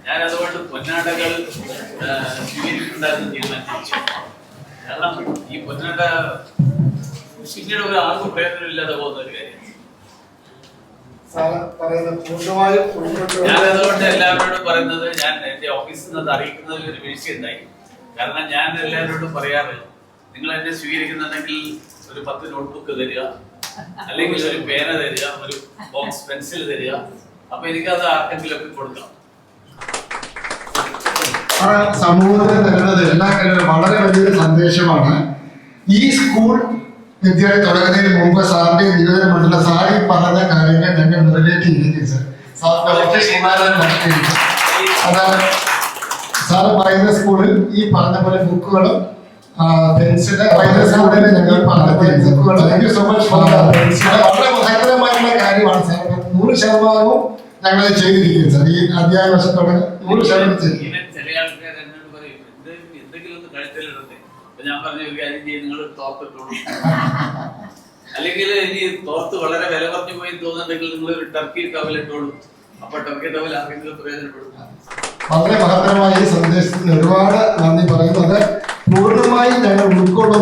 ഞാൻ അതുകൊണ്ട് പൊന്നാടകൾ സ്വീകരിക്കുന്നുണ്ടായിരുന്നു തീരുമാനിച്ചു. കാരണം ഈ പൊന്നാട പിന്നീട് ഒരു ആർക്കും പ്രയോജനമില്ലാതെ പോകുന്ന ഒരു കാര്യം. ഞാൻ അതുകൊണ്ട് എല്ലാവരോടും പറയുന്നത്, ഞാൻ എന്റെ ഓഫീസിൽ നിന്ന് അറിയിക്കുന്നതിൽ ഒരു വീഴ്ചയുണ്ടായി. കാരണം ഞാൻ എല്ലാവരോടും പറയാറ്, നിങ്ങൾ എന്നെ സ്വീകരിക്കുന്നുണ്ടെങ്കിൽ ഒരു 10 നോട്ട്ബുക്ക് തരിക, അല്ലെങ്കിൽ ഒരു പേന തരിക, ഒരു ബോക്സ് പെൻസിൽ തരിക. അപ്പൊ എനിക്കത് ആർക്കെങ്കിലും ഒക്കെ കൊടുക്കാം. സമൂഹത്തിന് തരുന്നത് എല്ലാ കാര്യങ്ങളും വളരെ വലിയൊരു സന്ദേശമാണ്. ഈ സ്കൂൾ വിദ്യാലയം തുടങ്ങുന്നതിന് മുമ്പ് സാറിന്റെ നിയോജന മണ്ഡലം സാറി പറഞ്ഞ കാര്യങ്ങൾ ഞങ്ങൾ നിറവേറ്റിയിരിക്കും സാറിന്റെ ഓഫീസ് അതാണ് സാറ് പറയുന്ന സ്കൂളിൽ ഈ പറഞ്ഞ പോലെ ബുക്കുകളും പെൻസില് പറയുന്ന സ്കൂളിൽ ഞങ്ങൾ ബുക്കുകൾ താങ്ക് യു സോ മച്ച് വളരെ മഹത്തരമായിട്ടുള്ള കാര്യമാണ് സാർ. 100% ഞങ്ങൾ ചെയ്തിരിക്കും സാർ. ഈ അധ്യായ വർഷത്തോടെ 100% ചെയ്യും. ഞാൻ പറഞ്ഞ ഒരു കാര്യം ചെയ്യും, നിങ്ങൾ തോർത്തിട്ടോളൂ. അല്ലെങ്കിൽ ഇനി തോർത്ത് വളരെ വില കുറഞ്ഞു പോയി തോന്നുന്നുണ്ടെങ്കിൽ നിങ്ങൾ ഒരു ടർക്കി ടവലിട്ടോളൂ. അപ്പൊ ടർക്കി ടവൽ ആർക്കെങ്കിലും പ്രയോജനപ്പെടും. വളരെ മഹത്തരമായ ഈ സന്ദേശത്തിന് ഒരുപാട് നന്ദി പറയുന്നു. അത് പൂർണ്ണമായും ഞങ്ങൾ ഉൾക്കൊള്ളുന്നു.